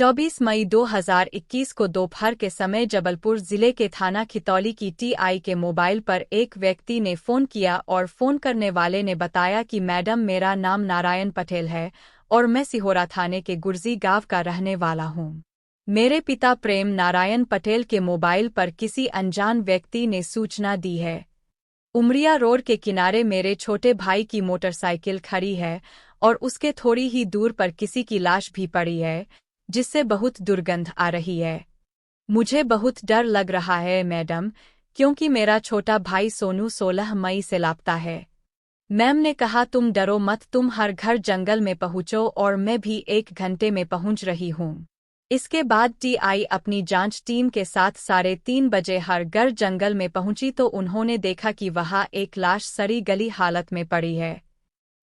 24 मई 2021 को दोपहर के समय जबलपुर जिले के थाना खितौली की टीआई के मोबाइल पर एक व्यक्ति ने फ़ोन किया और फ़ोन करने वाले ने बताया कि मैडम, मेरा नाम नारायण पटेल है और मैं सिहोरा थाने के गुर्जी गांव का रहने वाला हूँ। मेरे पिता प्रेम नारायण पटेल के मोबाइल पर किसी अनजान व्यक्ति ने सूचना दी है। उमरिया रोड के किनारे मेरे छोटे भाई की मोटरसाइकिल खड़ी है और उसके थोड़ी ही दूर पर किसी की लाश भी पड़ी है, जिससे बहुत दुर्गंध आ रही है। मुझे बहुत डर लग रहा है मैडम, क्योंकि मेरा छोटा भाई सोनू 16 मई से लापता है। मैम ने कहा, तुम डरो मत, तुम हर घर जंगल में पहुंचो और मैं भी 1 घंटे में पहुंच रही हूं। इसके बाद टीआई अपनी जांच टीम के साथ 3:30 बजे हर घर जंगल में पहुंची तो उन्होंने देखा कि वहां एक लाश सड़ी गली हालत में पड़ी है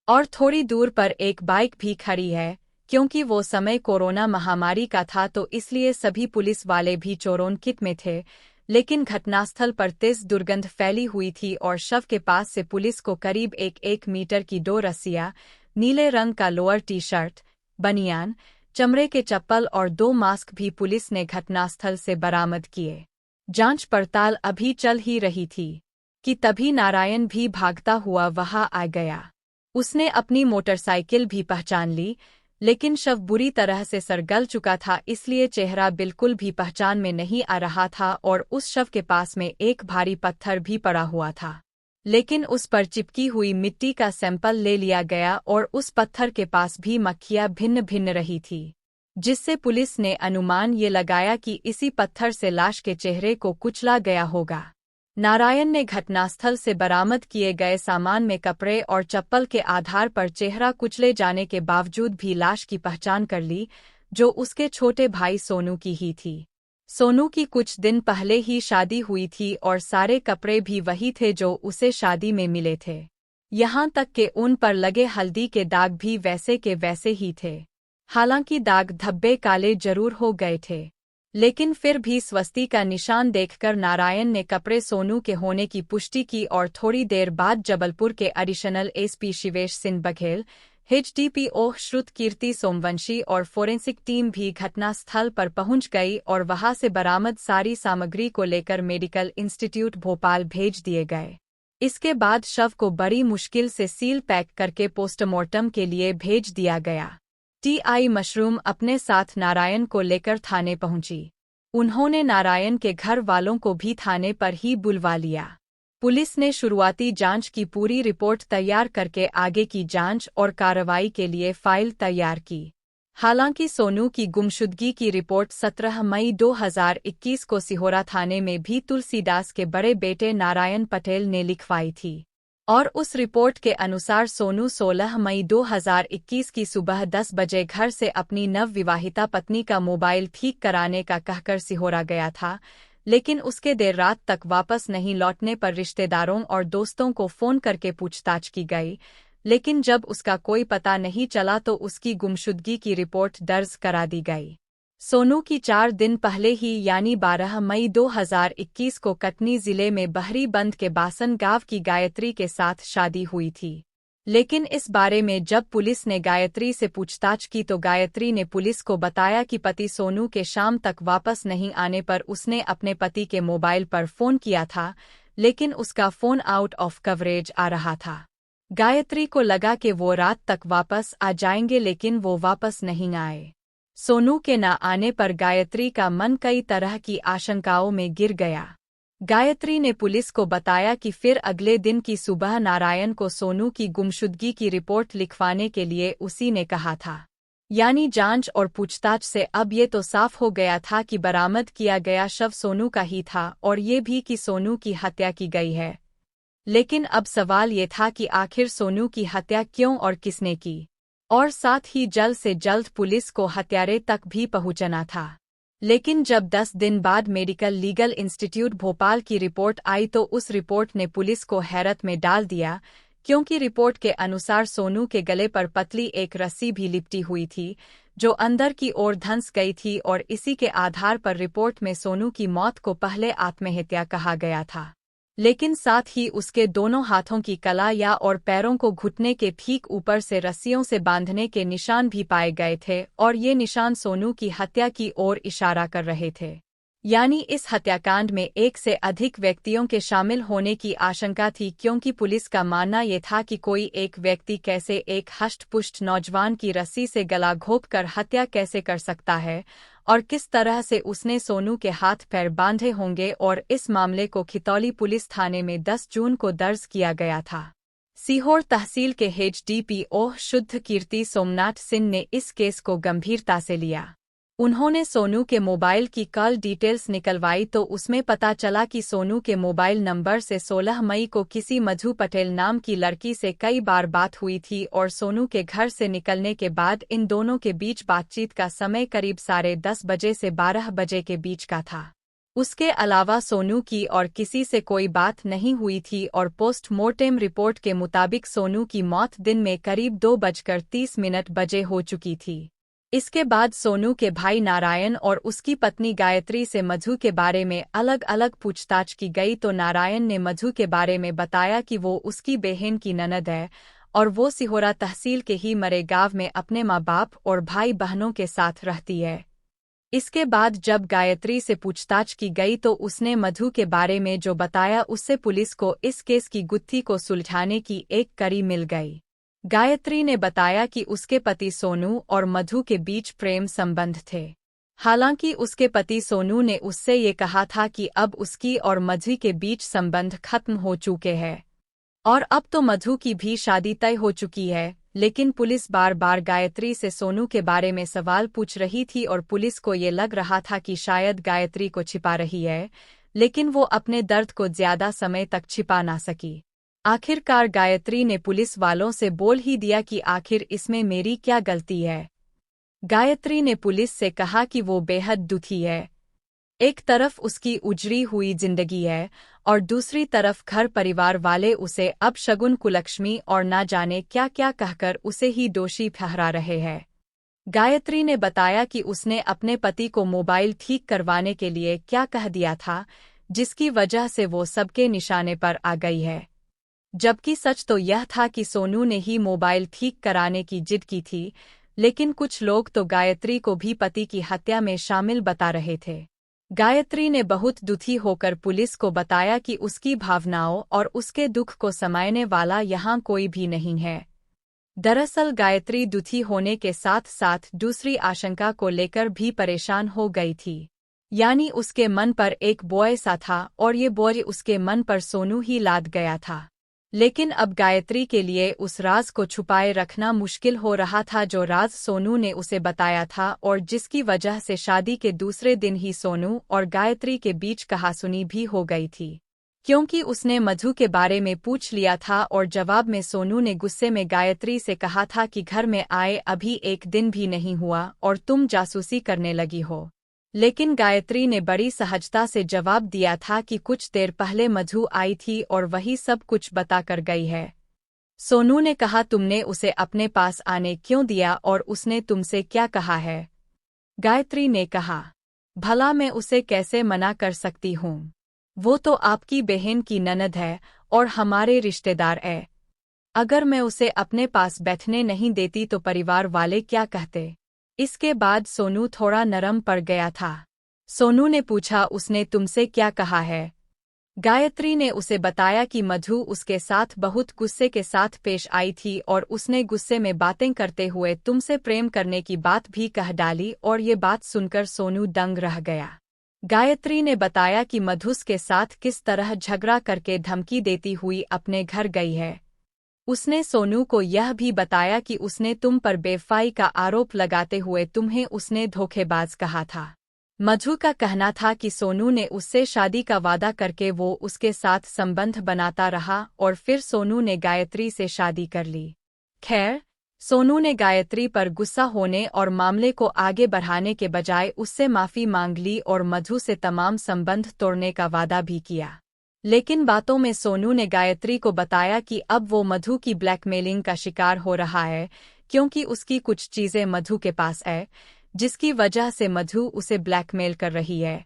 और थोड़ी दूर पर एक बाइक भी खड़ी है। क्योंकि वो समय कोरोना महामारी का था तो इसलिए सभी पुलिस वाले भी चौरोनकिट में थे, लेकिन घटनास्थल पर तेज दुर्गंध फैली हुई थी और शव के पास से पुलिस को करीब 1 मीटर की 2 रस्सियां, नीले रंग का लोअर टी शर्ट, बनियान, चमड़े के चप्पल और 2 मास्क भी पुलिस ने घटनास्थल से बरामद किए। जांच पड़ताल अभी चल ही रही थी कि तभी नारायण भी भागता हुआ वहां आ गया। उसने अपनी मोटरसाइकिल भी पहचान ली, लेकिन शव बुरी तरह से सड़गल चुका था, इसलिए चेहरा बिल्कुल भी पहचान में नहीं आ रहा था और उस शव के पास में एक भारी पत्थर भी पड़ा हुआ था। लेकिन उस पर चिपकी हुई मिट्टी का सैंपल ले लिया गया और उस पत्थर के पास भी मक्खियां भिन्न भिन्न रही थी, जिससे पुलिस ने अनुमान ये लगाया कि इसी पत्थर से लाश के चेहरे को कुचला गया होगा। नारायण ने घटनास्थल से बरामद किए गए सामान में कपड़े और चप्पल के आधार पर चेहरा कुचले जाने के बावजूद भी लाश की पहचान कर ली, जो उसके छोटे भाई सोनू की ही थी। सोनू की कुछ दिन पहले ही शादी हुई थी और सारे कपड़े भी वही थे जो उसे शादी में मिले थे। यहाँ तक कि उन पर लगे हल्दी के दाग भी वैसे के वैसे ही थे। हालांकि दाग धब्बे काले जरूर हो गए थे, लेकिन फिर भी स्वस्ति का निशान देखकर नारायण ने कपड़े सोनू के होने की पुष्टि की और थोड़ी देर बाद जबलपुर के एडिशनल एसपी शिवेश सिंह बघेल, एचडीपीओ श्रुतकीर्ति सोमवंशी और फोरेंसिक टीम भी घटनास्थल पर पहुंच गई और वहां से बरामद सारी सामग्री को लेकर मेडिकल इंस्टीट्यूट भोपाल भेज दिए गए। इसके बाद शव को बड़ी मुश्किल से सील पैक करके पोस्टमार्टम के लिए भेज दिया गया। टीआई मशरूम अपने साथ नारायण को लेकर थाने पहुंची। उन्होंने नारायण के घर वालों को भी थाने पर ही बुलवा लिया। पुलिस ने शुरुआती जांच की पूरी रिपोर्ट तैयार करके आगे की जांच और कार्रवाई के लिए फाइल तैयार की। हालांकि सोनू की गुमशुदगी की रिपोर्ट 17 मई 2021 को सिहोरा थाने में भी तुलसीदास के बड़े बेटे नारायण पटेल ने लिखवाई थी और उस रिपोर्ट के अनुसार सोनू 16 मई 2021 की सुबह 10 बजे घर से अपनी नवविवाहिता पत्नी का मोबाइल ठीक कराने का कहकर सिहोरा गया था, लेकिन उसके देर रात तक वापस नहीं लौटने पर रिश्तेदारों और दोस्तों को फ़ोन करके पूछताछ की गई, लेकिन जब उसका कोई पता नहीं चला तो उसकी गुमशुदगी की रिपोर्ट दर्ज करा दी गई। सोनू की 4 दिन पहले ही यानी 12 मई 2021 को कटनी जिले में बहरी बंद के बासन गांव की गायत्री के साथ शादी हुई थी। लेकिन इस बारे में जब पुलिस ने गायत्री से पूछताछ की तो गायत्री ने पुलिस को बताया कि पति सोनू के शाम तक वापस नहीं आने पर उसने अपने पति के मोबाइल पर फ़ोन किया था, लेकिन उसका फ़ोन आउट ऑफ कवरेज आ रहा था। गायत्री को लगा कि वो रात तक वापस आ जाएंगे, लेकिन वो वापस नहीं आए। सोनू के न आने पर गायत्री का मन कई तरह की आशंकाओं में गिर गया। गायत्री ने पुलिस को बताया कि फिर अगले दिन की सुबह नारायण को सोनू की गुमशुदगी की रिपोर्ट लिखवाने के लिए उसी ने कहा था। यानी जांच और पूछताछ से अब ये तो साफ हो गया था कि बरामद किया गया शव सोनू का ही था और ये भी कि सोनू की हत्या की गई है। लेकिन अब सवाल ये था कि आखिर सोनू की हत्या क्यों और किसने की, और साथ ही जल्द से जल्द पुलिस को हत्यारे तक भी पहुंचना था। लेकिन जब 10 दिन बाद मेडिकल लीगल इंस्टीट्यूट भोपाल की रिपोर्ट आई तो उस रिपोर्ट ने पुलिस को हैरत में डाल दिया, क्योंकि रिपोर्ट के अनुसार सोनू के गले पर पतली एक रस्सी भी लिपटी हुई थी, जो अंदर की ओर धंस गई थी और इसी के आधार पर रिपोर्ट में सोनू की मौत को पहले आत्महत्या कहा गया था। लेकिन साथ ही उसके दोनों हाथों की कला या और पैरों को घुटने के ठीक ऊपर से रस्सियों से बांधने के निशान भी पाए गए थे और ये निशान सोनू की हत्या की ओर इशारा कर रहे थे। यानी इस हत्याकांड में एक से अधिक व्यक्तियों के शामिल होने की आशंका थी, क्योंकि पुलिस का मानना ये था कि कोई एक व्यक्ति कैसे एक हष्ट-पुष्ट नौजवान की रस्सी से गला घोंपकर हत्या कैसे कर सकता है और किस तरह से उसने सोनू के हाथ पैर बांधे होंगे। और इस मामले को खितौली पुलिस थाने में 10 जून को दर्ज किया गया था। सीहोर तहसील के हेड डीपीओ शुद्ध कीर्ति सोमनाथ सिंह ने इस केस को गंभीरता से लिया। उन्होंने सोनू के मोबाइल की कॉल डिटेल्स निकलवाई तो उसमें पता चला कि सोनू के मोबाइल नंबर से 16 मई को किसी मधु पटेल नाम की लड़की से कई बार बात हुई थी और सोनू के घर से निकलने के बाद इन दोनों के बीच बातचीत का समय करीब 10:30 बजे से 12 बजे के बीच का था। उसके अलावा सोनू की और किसी से कोई बात नहीं हुई थी और पोस्टमार्टम रिपोर्ट के मुताबिक सोनू की मौत दिन में करीब 2:30 बजे हो चुकी थी। इसके बाद सोनू के भाई नारायण और उसकी पत्नी गायत्री से मधु के बारे में अलग अलग पूछताछ की गई तो नारायण ने मधु के बारे में बताया कि वो उसकी बहन की ननद है और वो सिहोरा तहसील के ही मरे गांव में अपने माँ बाप और भाई बहनों के साथ रहती है। इसके बाद जब गायत्री से पूछताछ की गई तो उसने मधु के बारे में जो बताया उससे पुलिस को इस केस की गुत्थी को सुलझाने की एक कड़ी मिल गई। गायत्री ने बताया कि उसके पति सोनू और मधु के बीच प्रेम संबंध थे। हालांकि उसके पति सोनू ने उससे ये कहा था कि अब उसकी और मधु के बीच संबंध खत्म हो चुके हैं और अब तो मधु की भी शादी तय हो चुकी है। लेकिन पुलिस बार बार गायत्री से सोनू के बारे में सवाल पूछ रही थी और पुलिस को ये लग रहा था कि शायद गायत्री को छिपा रही है, लेकिन वो अपने दर्द को ज्यादा समय तक छिपा ना सकी। आखिरकार गायत्री ने पुलिस वालों से बोल ही दिया कि आखिर इसमें मेरी क्या गलती है। गायत्री ने पुलिस से कहा कि वो बेहद दुखी है। एक तरफ उसकी उजड़ी हुई जिंदगी है और दूसरी तरफ घर परिवार वाले उसे अपशगुन कुलक्ष्मी और ना जाने क्या क्या कहकर उसे ही दोषी ठहरा रहे हैं। गायत्री ने बताया कि उसने अपने पति को मोबाइल ठीक करवाने के लिए क्या कह दिया था, जिसकी वजह से वो सबके निशाने पर आ गई है। जबकि सच तो यह था कि सोनू ने ही मोबाइल ठीक कराने की जिद की थी, लेकिन कुछ लोग तो गायत्री को भी पति की हत्या में शामिल बता रहे थे। गायत्री ने बहुत दुखी होकर पुलिस को बताया कि उसकी भावनाओं और उसके दुख को समाने वाला यहाँ कोई भी नहीं है। दरअसल गायत्री दुखी होने के साथ साथ दूसरी आशंका को लेकर भी परेशान हो गई थी। यानी उसके मन पर एक बोझ सा था और ये बोझ उसके मन पर सोनू ही लाद गया था। लेकिन अब गायत्री के लिए उस राज को छुपाए रखना मुश्किल हो रहा था जो राज सोनू ने उसे बताया था और जिसकी वजह से शादी के दूसरे दिन ही सोनू और गायत्री के बीच कहासुनी भी हो गई थी, क्योंकि उसने मधु के बारे में पूछ लिया था और जवाब में सोनू ने गुस्से में गायत्री से कहा था कि घर में आए अभी एक दिन भी नहीं हुआ और तुम जासूसी करने लगी हो। लेकिन गायत्री ने बड़ी सहजता से जवाब दिया था कि कुछ देर पहले मधु आई थी और वही सब कुछ बता कर गई है। सोनू ने कहा, तुमने उसे अपने पास आने क्यों दिया और उसने तुमसे क्या कहा है? गायत्री ने कहा, भला मैं उसे कैसे मना कर सकती हूँ? वो तो आपकी बहन की ननद है और हमारे रिश्तेदार है। अगर मैं उसे अपने पास बैठने नहीं देती तो परिवार वाले क्या कहते? इसके बाद सोनू थोड़ा नरम पड़ गया था। सोनू ने पूछा, उसने तुमसे क्या कहा है? गायत्री ने उसे बताया कि मधु उसके साथ बहुत गुस्से के साथ पेश आई थी और उसने गुस्से में बातें करते हुए तुमसे प्रेम करने की बात भी कह डाली और ये बात सुनकर सोनू दंग रह गया। गायत्री ने बताया कि मधु के साथ किस तरह झगड़ा करके धमकी देती हुई अपने घर गई है। उसने सोनू को यह भी बताया कि उसने तुम पर बेवफाई का आरोप लगाते हुए तुम्हें उसने धोखेबाज कहा था। मधु का कहना था कि सोनू ने उससे शादी का वादा करके वो उसके साथ संबंध बनाता रहा और फिर सोनू ने गायत्री से शादी कर ली। खैर, सोनू ने गायत्री पर गुस्सा होने और मामले को आगे बढ़ाने के बजाय उससे माफी मांग ली और मधु से तमाम संबंध तोड़ने का वादा भी किया। लेकिन बातों में सोनू ने गायत्री को बताया कि अब वो मधु की ब्लैकमेलिंग का शिकार हो रहा है, क्योंकि उसकी कुछ चीजें मधु के पास है, जिसकी वजह से मधु उसे ब्लैकमेल कर रही है।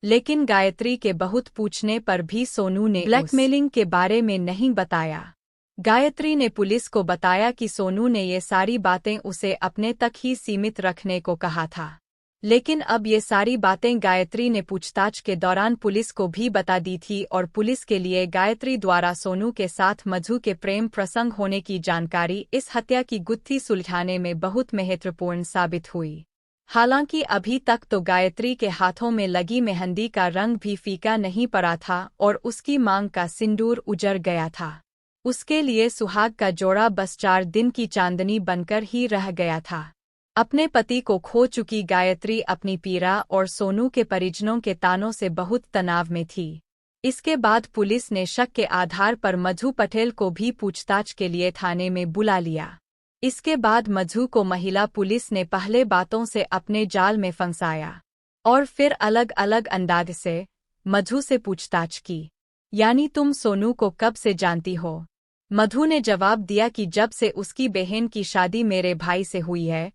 लेकिन गायत्री के बहुत पूछने पर भी सोनू ने ब्लैकमेलिंग के बारे में नहीं बताया। गायत्री ने पुलिस को बताया कि सोनू ने ये सारी बातें उसे अपने तक ही सीमित रखने को कहा था। लेकिन अब ये सारी बातें गायत्री ने पूछताछ के दौरान पुलिस को भी बता दी थी और पुलिस के लिए गायत्री द्वारा सोनू के साथ मधु के प्रेम प्रसंग होने की जानकारी इस हत्या की गुत्थी सुलझाने में बहुत महत्वपूर्ण साबित हुई। हालांकि अभी तक तो गायत्री के हाथों में लगी मेहंदी का रंग भी फीका नहीं पड़ा था और उसकी मांग का सिंदूर उजड़ गया था। उसके लिए सुहाग का जोड़ा बस 4 दिन की चांदनी बनकर ही रह गया था। अपने पति को खो चुकी गायत्री अपनी पीड़ा और सोनू के परिजनों के तानों से बहुत तनाव में थी। इसके बाद पुलिस ने शक के आधार पर मधु पटेल को भी पूछताछ के लिए थाने में बुला लिया। इसके बाद मधु को महिला पुलिस ने पहले बातों से अपने जाल में फंसाया और फिर अलग अलग अंदाज से मधु से पूछताछ की, यानी तुम सोनू को कब से जानती हो? मधु ने जवाब दिया कि जब से उसकी बहन की शादी मेरे भाई से हुई है।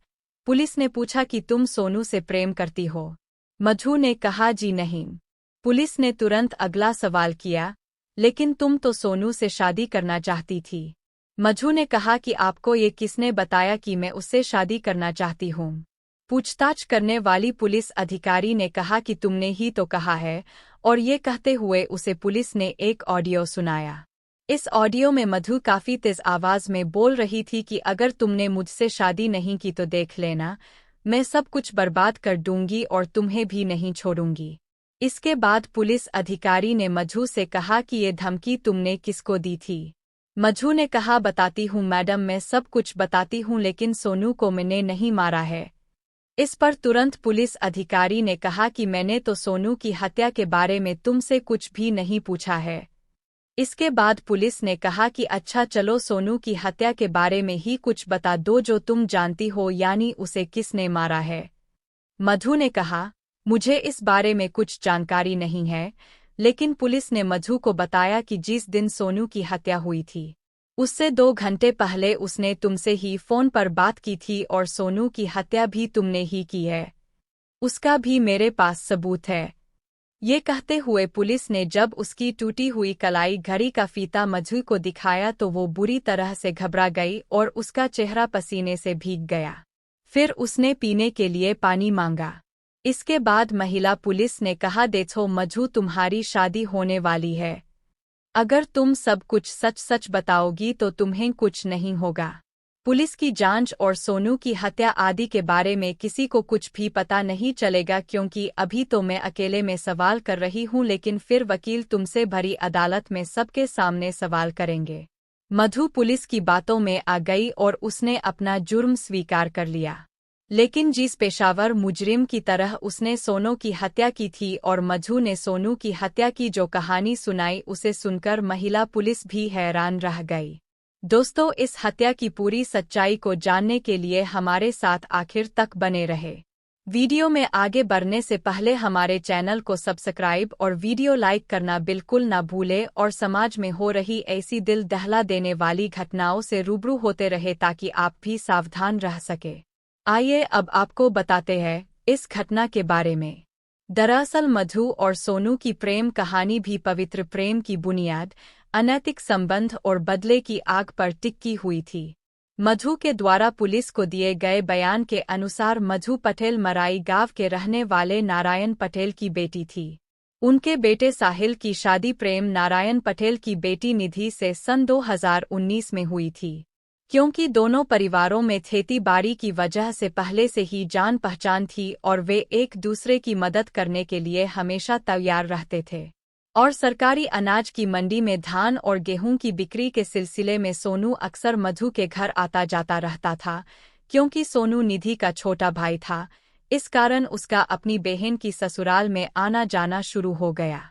पुलिस ने पूछा कि तुम सोनू से प्रेम करती हो? मधु ने कहा जी नहीं। पुलिस ने तुरंत अगला सवाल किया, लेकिन तुम तो सोनू से शादी करना चाहती थी। मधु ने कहा कि आपको ये किसने बताया कि मैं उससे शादी करना चाहती हूँ? पूछताछ करने वाली पुलिस अधिकारी ने कहा कि तुमने ही तो कहा है, और ये कहते हुए उसे पुलिस ने एक ऑडियो सुनाया। इस ऑडियो में मधु काफी तेज आवाज में बोल रही थी कि अगर तुमने मुझसे शादी नहीं की तो देख लेना, मैं सब कुछ बर्बाद कर दूंगी और तुम्हें भी नहीं छोड़ूंगी। इसके बाद पुलिस अधिकारी ने मधु से कहा कि ये धमकी तुमने किसको दी थी? मधु ने कहा बताती हूँ मैडम, मैं सब कुछ बताती हूँ, लेकिन सोनू को मैंने नहीं मारा है। इस पर तुरंत पुलिस अधिकारी ने कहा कि मैंने तो सोनू की हत्या के बारे में तुमसे कुछ भी नहीं पूछा है। इसके बाद पुलिस ने कहा कि अच्छा चलो सोनू की हत्या के बारे में ही कुछ बता दो जो तुम जानती हो, यानी उसे किसने मारा है। मधु ने कहा मुझे इस बारे में कुछ जानकारी नहीं है, लेकिन पुलिस ने मधु को बताया कि जिस दिन सोनू की हत्या हुई थी उससे 2 घंटे पहले उसने तुमसे ही फोन पर बात की थी और सोनू की हत्या भी तुमने ही की है। उसका भी मेरे पास सबूत है। ये कहते हुए पुलिस ने जब उसकी टूटी हुई कलाई घड़ी का फीता मधु को दिखाया तो वो बुरी तरह से घबरा गई और उसका चेहरा पसीने से भीग गया। फिर उसने पीने के लिए पानी मांगा। इसके बाद महिला पुलिस ने कहा देखो मधु, तुम्हारी शादी होने वाली है। अगर तुम सब कुछ सच सच बताओगी तो तुम्हें कुछ नहीं होगा। पुलिस की जांच और सोनू की हत्या आदि के बारे में किसी को कुछ भी पता नहीं चलेगा, क्योंकि अभी तो मैं अकेले में सवाल कर रही हूँ, लेकिन फिर वकील तुमसे भरी अदालत में सबके सामने सवाल करेंगे। मधु पुलिस की बातों में आ गई और उसने अपना जुर्म स्वीकार कर लिया। लेकिन जिस पेशावर मुजरिम की तरह उसने सोनू की हत्या की थी और मधु ने सोनू की हत्या की जो कहानी सुनाई, उसे सुनकर महिला पुलिस भी हैरान रह गई। दोस्तों, इस हत्या की पूरी सच्चाई को जानने के लिए हमारे साथ आखिर तक बने रहे। वीडियो में आगे बढ़ने से पहले हमारे चैनल को सब्सक्राइब और वीडियो लाइक करना बिल्कुल ना भूलें और समाज में हो रही ऐसी दिल दहला देने वाली घटनाओं से रूबरू होते रहे ताकि आप भी सावधान रह सके। आइए अब आपको बताते हैं इस घटना के बारे में। दरअसल मधु और सोनू की प्रेम कहानी भी पवित्र प्रेम की बुनियाद, अनैतिक संबंध और बदले की आग पर टिकी हुई थी। मधु के द्वारा पुलिस को दिए गए बयान के अनुसार मधु पटेल मराई गांव के रहने वाले नारायण पटेल की बेटी थी। उनके बेटे साहिल की शादी प्रेम नारायण पटेल की बेटी निधि से सन 2019 में हुई थी। क्योंकि दोनों परिवारों में खेती बाड़ी की वजह से पहले से ही जान पहचान थी और वे एक दूसरे की मदद करने के लिए हमेशा तैयार रहते थे, और सरकारी अनाज की मंडी में धान और गेहूं की बिक्री के सिलसिले में सोनू अक्सर मधु के घर आता जाता रहता था। क्योंकि सोनू निधि का छोटा भाई था, इस कारण उसका अपनी बहन की ससुराल में आना जाना शुरू हो गया।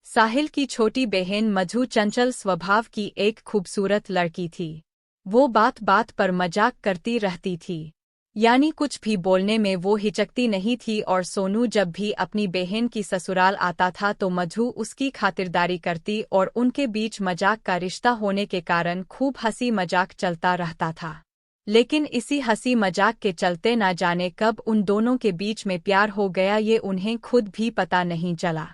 साहिल की छोटी बहन मधु चंचल स्वभाव की एक खूबसूरत लड़की थी। वो बात बात पर मजाक करती रहती थी, यानी कुछ भी बोलने में वो हिचकती नहीं थी, और सोनू जब भी अपनी बहन की ससुराल आता था तो मधु उसकी खातिरदारी करती और उनके बीच मजाक का रिश्ता होने के कारण खूब हंसी मजाक चलता रहता था। लेकिन इसी हंसी मजाक के चलते ना जाने कब उन दोनों के बीच में प्यार हो गया, ये उन्हें खुद भी पता नहीं चला।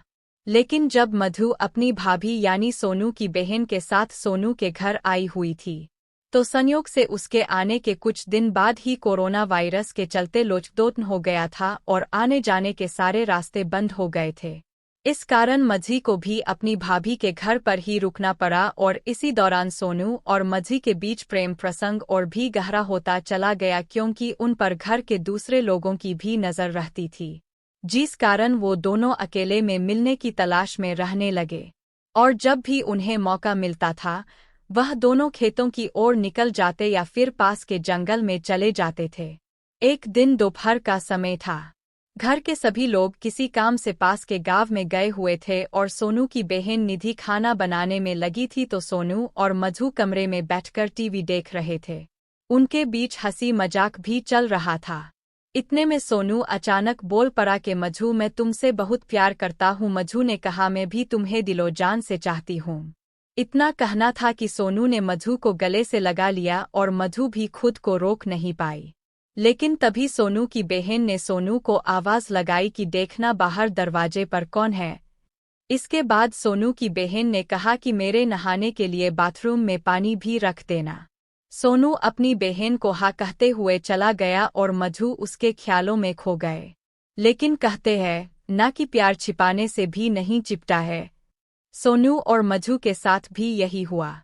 लेकिन जब मधु अपनी भाभी यानी सोनू की बहन के साथ सोनू के घर आई हुई थी, तो संयोग से उसके आने के कुछ दिन बाद ही कोरोना वायरस के चलते लोचदोन हो गया था और आने जाने के सारे रास्ते बंद हो गए थे। इस कारण मझी को भी अपनी भाभी के घर पर ही रुकना पड़ा और इसी दौरान सोनू और मझी के बीच प्रेम प्रसंग और भी गहरा होता चला गया, क्योंकि उन पर घर के दूसरे लोगों की भी नज़र रहती थी, जिस कारण वो दोनों अकेले में मिलने की तलाश में रहने लगे। और जब भी उन्हें मौका मिलता था, वह दोनों खेतों की ओर निकल जाते या फिर पास के जंगल में चले जाते थे। एक दिन दोपहर का समय था। घर के सभी लोग किसी काम से पास के गांव में गए हुए थे और सोनू की बहन निधि खाना बनाने में लगी थी, तो सोनू और मधु कमरे में बैठकर टीवी देख रहे थे। उनके बीच हंसी मजाक भी चल रहा था। इतने में सोनू अचानक बोल पड़ा कि मधु, मैं तुमसे बहुत प्यार करता हूँ। मधु ने कहा, मैं भी तुम्हें दिलो जान से चाहती हूँ। इतना कहना था कि सोनू ने मधु को गले से लगा लिया और मधु भी खुद को रोक नहीं पाई। लेकिन तभी सोनू की बहन ने सोनू को आवाज लगाई कि देखना बाहर दरवाजे पर कौन है। इसके बाद सोनू की बहन ने कहा कि मेरे नहाने के लिए बाथरूम में पानी भी रख देना। सोनू अपनी बहन को हाँ कहते हुए चला गया और मधु उसके ख्यालों में खो गए। लेकिन कहते हैं ना कि प्यार छिपाने से भी नहीं चिपटा है। सोनू और मधु के साथ भी यही हुआ।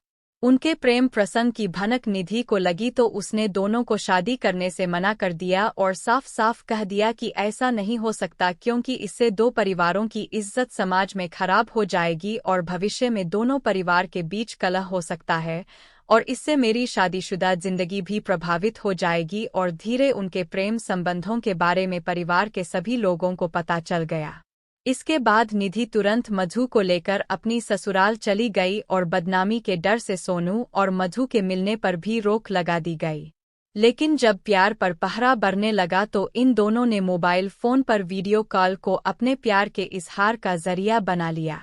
उनके प्रेम प्रसंग की भनक निधि को लगी तो उसने दोनों को शादी करने से मना कर दिया और साफ साफ कह दिया कि ऐसा नहीं हो सकता, क्योंकि इससे दो परिवारों की इज्जत समाज में खराब हो जाएगी और भविष्य में दोनों परिवार के बीच कलह हो सकता है और इससे मेरी शादीशुदा जिंदगी भी प्रभावित हो जाएगी। और धीरे उनके प्रेम संबंधों के बारे में परिवार के सभी लोगों को पता चल गया। इसके बाद निधि तुरंत मधु को लेकर अपनी ससुराल चली गई और बदनामी के डर से सोनू और मधु के मिलने पर भी रोक लगा दी गई। लेकिन जब प्यार पर पहरा बरने लगा तो इन दोनों ने मोबाइल फोन पर वीडियो कॉल को अपने प्यार के इजहार का जरिया बना लिया।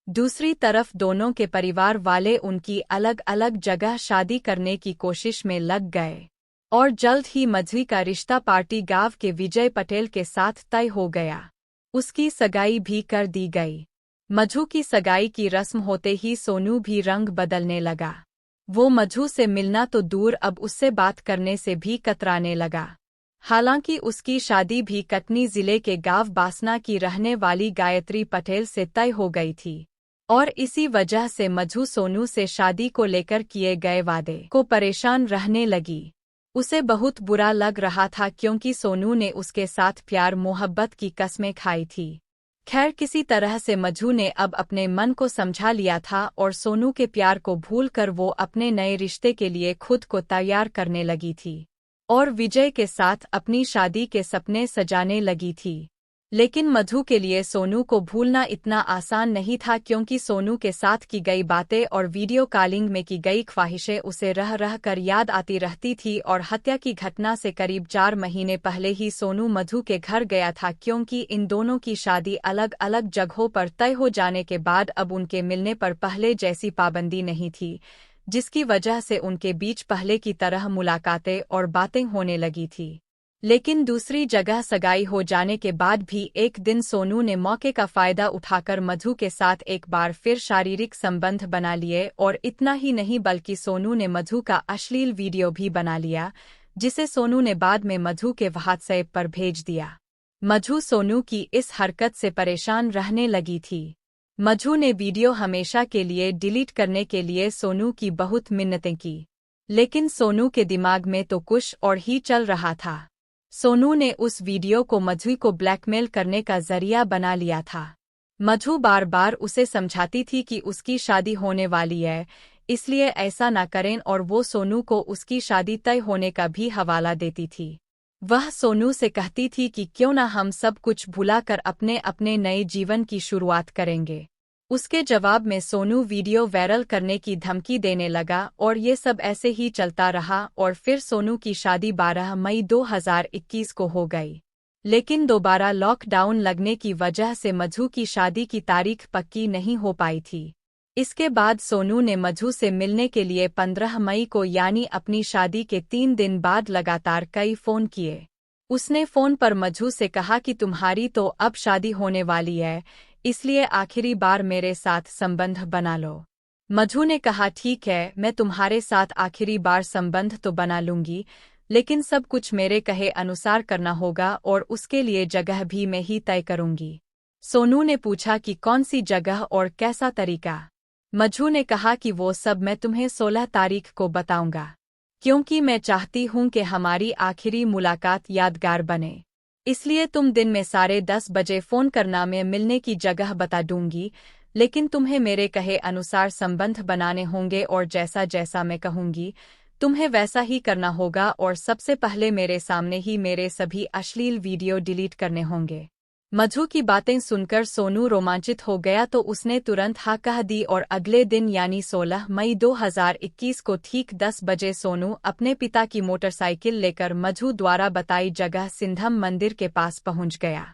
दूसरी तरफ दोनों के परिवार वाले उनकी अलग अलग जगह शादी करने की कोशिश में लग गए और जल्द ही मधु का रिश्ता पार्टी गांव के विजय पटेल के साथ तय हो गया। उसकी सगाई भी कर दी गई। मधु की सगाई की रस्म होते ही सोनू भी रंग बदलने लगा। वो मधु से मिलना तो दूर, अब उससे बात करने से भी कतराने लगा। हालांकि उसकी शादी भी कटनी जिले के गांव बासना की रहने वाली गायत्री पटेल से तय हो गई थी और इसी वजह से मधु सोनू से शादी को लेकर किए गए वादे को परेशान रहने लगी। उसे बहुत बुरा लग रहा था, क्योंकि सोनू ने उसके साथ प्यार मोहब्बत की कस्में खाई थी। खैर, किसी तरह से मधु ने अब अपने मन को समझा लिया था और सोनू के प्यार को भूलकर वो अपने नए रिश्ते के लिए खुद को तैयार करने लगी थी और विजय के साथ अपनी शादी के सपने सजाने लगी थी। लेकिन मधु के लिए सोनू को भूलना इतना आसान नहीं था, क्योंकि सोनू के साथ की गई बातें और वीडियो कॉलिंग में की गई ख्वाहिशें उसे रह रह कर याद आती रहती थी। और हत्या की घटना से करीब 4 महीने पहले ही सोनू मधु के घर गया था, क्योंकि इन दोनों की शादी अलग अलग जगहों पर तय हो जाने के बाद अब उनके मिलने पर पहले जैसी पाबंदी नहीं थी, जिसकी वजह से उनके बीच पहले की तरह मुलाकातें और बातें होने लगी थी। लेकिन दूसरी जगह सगाई हो जाने के बाद भी एक दिन सोनू ने मौके का फायदा उठाकर मधु के साथ एक बार फिर शारीरिक संबंध बना लिए और इतना ही नहीं बल्कि सोनू ने मधु का अश्लील वीडियो भी बना लिया, जिसे सोनू ने बाद में मधु के व्हाट्सएप पर भेज दिया। मधु सोनू की इस हरकत से परेशान रहने लगी थी। मधु ने वीडियो हमेशा के लिए डिलीट करने के लिए सोनू की बहुत मिन्नतें की, लेकिन सोनू के दिमाग में तो कुछ और ही चल रहा था। सोनू ने उस वीडियो को मधु को ब्लैकमेल करने का जरिया बना लिया था। मधु बार बार उसे समझाती थी कि उसकी शादी होने वाली है, इसलिए ऐसा ना करें, और वो सोनू को उसकी शादी तय होने का भी हवाला देती थी। वह सोनू से कहती थी कि क्यों ना हम सब कुछ भुलाकर अपने अपने नए जीवन की शुरुआत करेंगे। उसके जवाब में सोनू वीडियो वायरल करने की धमकी देने लगा और ये सब ऐसे ही चलता रहा और फिर सोनू की शादी 12 मई 2021 को हो गई। लेकिन दोबारा लॉकडाउन लगने की वजह से मधु की शादी की तारीख पक्की नहीं हो पाई थी। इसके बाद सोनू ने मधु से मिलने के लिए 15 मई को यानी अपनी शादी के 3 दिन बाद लगातार कई फ़ोन किए। उसने फ़ोन पर मधु से कहा कि तुम्हारी तो अब शादी होने वाली है, इसलिए आखिरी बार मेरे साथ संबंध बना लो। मधु ने कहा ठीक है, मैं तुम्हारे साथ आखिरी बार संबंध तो बना लूंगी, लेकिन सब कुछ मेरे कहे अनुसार करना होगा और उसके लिए जगह भी मैं ही तय करूंगी। सोनू ने पूछा कि कौन सी जगह और कैसा तरीका। मधु ने कहा कि वो सब मैं तुम्हें 16 तारीख को बताऊंगा, क्योंकि मैं चाहती हूं कि हमारी आखिरी मुलाकात यादगार बने। इसलिए तुम दिन में 10:30 बजे फ़ोन करना, मैं मिलने की जगह बता दूंगी, लेकिन तुम्हें मेरे कहे अनुसार संबंध बनाने होंगे और जैसा जैसा मैं कहूंगी तुम्हें वैसा ही करना होगा और सबसे पहले मेरे सामने ही मेरे सभी अश्लील वीडियो डिलीट करने होंगे। मधु की बातें सुनकर सोनू रोमांचित हो गया तो उसने तुरंत हाँ कह दी और अगले दिन यानी 16 मई 2021 को ठीक 10 बजे सोनू अपने पिता की मोटरसाइकिल लेकर मधु द्वारा बताई जगह सिंधम मंदिर के पास पहुंच गया।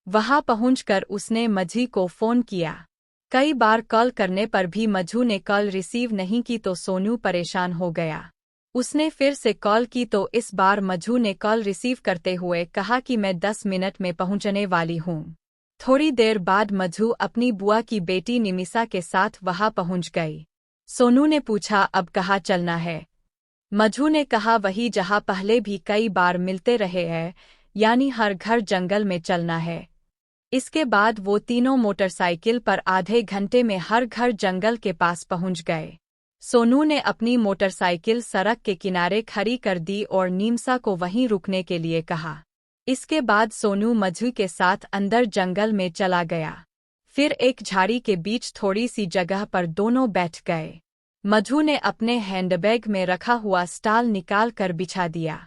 वहां पहुंचकर उसने मधु को फ़ोन किया। कई बार कॉल करने पर भी मधु ने कॉल रिसीव नहीं की तो सोनू परेशान हो गया। उसने फिर से कॉल की तो इस बार मधु ने कॉल रिसीव करते हुए कहा कि मैं 10 मिनट में पहुंचने वाली हूं। थोड़ी देर बाद मधु अपनी बुआ की बेटी निमिषा के साथ वहां पहुंच गई। सोनू ने पूछा अब कहाँ चलना है। मधु ने कहा वही जहां पहले भी कई बार मिलते रहे हैं, यानी हर घर जंगल में चलना है। इसके बाद वो तीनों मोटरसाइकिल पर आधे घंटे में हर घर जंगल के पास पहुंच गए। सोनू ने अपनी मोटरसाइकिल सड़क के किनारे खड़ी कर दी और निमिषा को वहीं रुकने के लिए कहा। इसके बाद सोनू मधु के साथ अंदर जंगल में चला गया। फिर एक झाड़ी के बीच थोड़ी सी जगह पर दोनों बैठ गए। मधु ने अपने हैंडबैग में रखा हुआ स्टॉल निकाल कर बिछा दिया,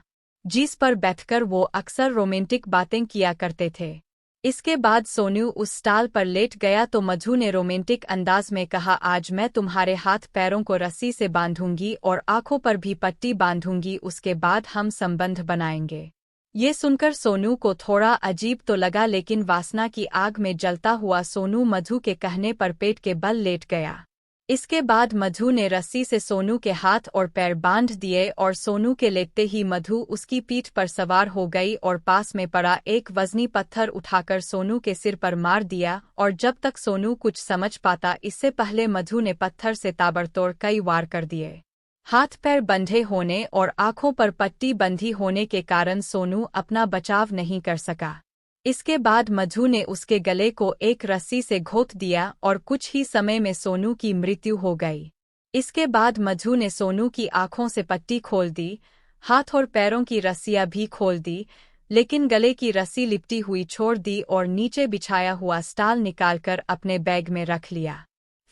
जिस पर बैठकर वो अक्सर रोमांटिक बातें किया करते थे। इसके बाद सोनू उस स्टॉल पर लेट गया तो मधु ने रोमांटिक अंदाज में कहा आज मैं तुम्हारे हाथ पैरों को रस्सी से बांधूंगी और आंखों पर भी पट्टी बांधूंगी, उसके बाद हम संबंध बनाएंगे। ये सुनकर सोनू को थोड़ा अजीब तो लगा, लेकिन वासना की आग में जलता हुआ सोनू मधु के कहने पर पेट के बल लेट गया। इसके बाद मधु ने रस्सी से सोनू के हाथ और पैर बांध दिए और सोनू के लेटते ही मधु उसकी पीठ पर सवार हो गई और पास में पड़ा एक वजनी पत्थर उठाकर सोनू के सिर पर मार दिया और जब तक सोनू कुछ समझ पाता इससे पहले मधु ने पत्थर से ताबड़तोड़ कई वार कर दिए। हाथ पैर बंधे होने और आंखों पर पट्टी बंधी होने के कारण सोनू अपना बचाव नहीं कर सका। इसके बाद मधु ने उसके गले को एक रस्सी से घोंट दिया और कुछ ही समय में सोनू की मृत्यु हो गई। इसके बाद मधु ने सोनू की आंखों से पट्टी खोल दी, हाथ और पैरों की रस्सियां भी खोल दी, लेकिन गले की रस्सी लिपटी हुई छोड़ दी और नीचे बिछाया हुआ स्टॉल निकालकर अपने बैग में रख लिया।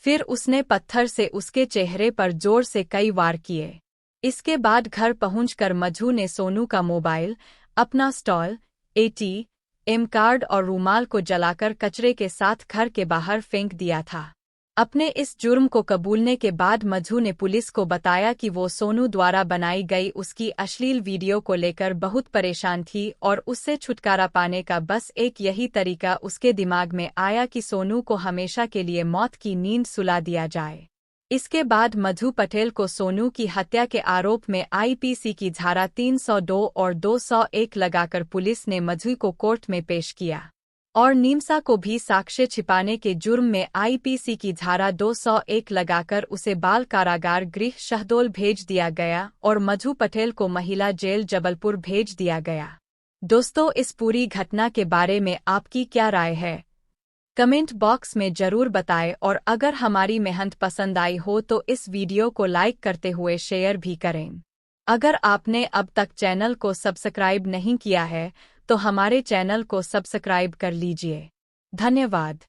फिर उसने पत्थर से उसके चेहरे पर जोर से कई वार किए। इसके बाद घर पहुंचकर मधु ने सोनू का मोबाइल, अपना स्टॉल, ATM कार्ड और रूमाल को जलाकर कचरे के साथ घर के बाहर फेंक दिया था। अपने इस जुर्म को कबूलने के बाद मधु ने पुलिस को बताया कि वो सोनू द्वारा बनाई गई उसकी अश्लील वीडियो को लेकर बहुत परेशान थी और उससे छुटकारा पाने का बस एक यही तरीका उसके दिमाग में आया कि सोनू को हमेशा के लिए मौत की नींद सुला दिया जाए। इसके बाद मधु पटेल को सोनू की हत्या के आरोप में IPC की धारा 302 और 201 लगाकर पुलिस ने मधु को कोर्ट में पेश किया और निमिषा को भी साक्ष्य छिपाने के जुर्म में IPC की धारा 201 लगाकर उसे बाल कारागार गृह शहडोल भेज दिया गया और मधु पटेल को महिला जेल जबलपुर भेज दिया गया। दोस्तों, इस पूरी घटना के बारे में आपकी क्या राय है? कमेंट बॉक्स में जरूर बताएं और अगर हमारी मेहनत पसंद आई हो तो इस वीडियो को लाइक करते हुए शेयर भी करें। अगर आपने अब तक चैनल को सब्सक्राइब नहीं किया है तो हमारे चैनल को सब्सक्राइब कर लीजिए। धन्यवाद।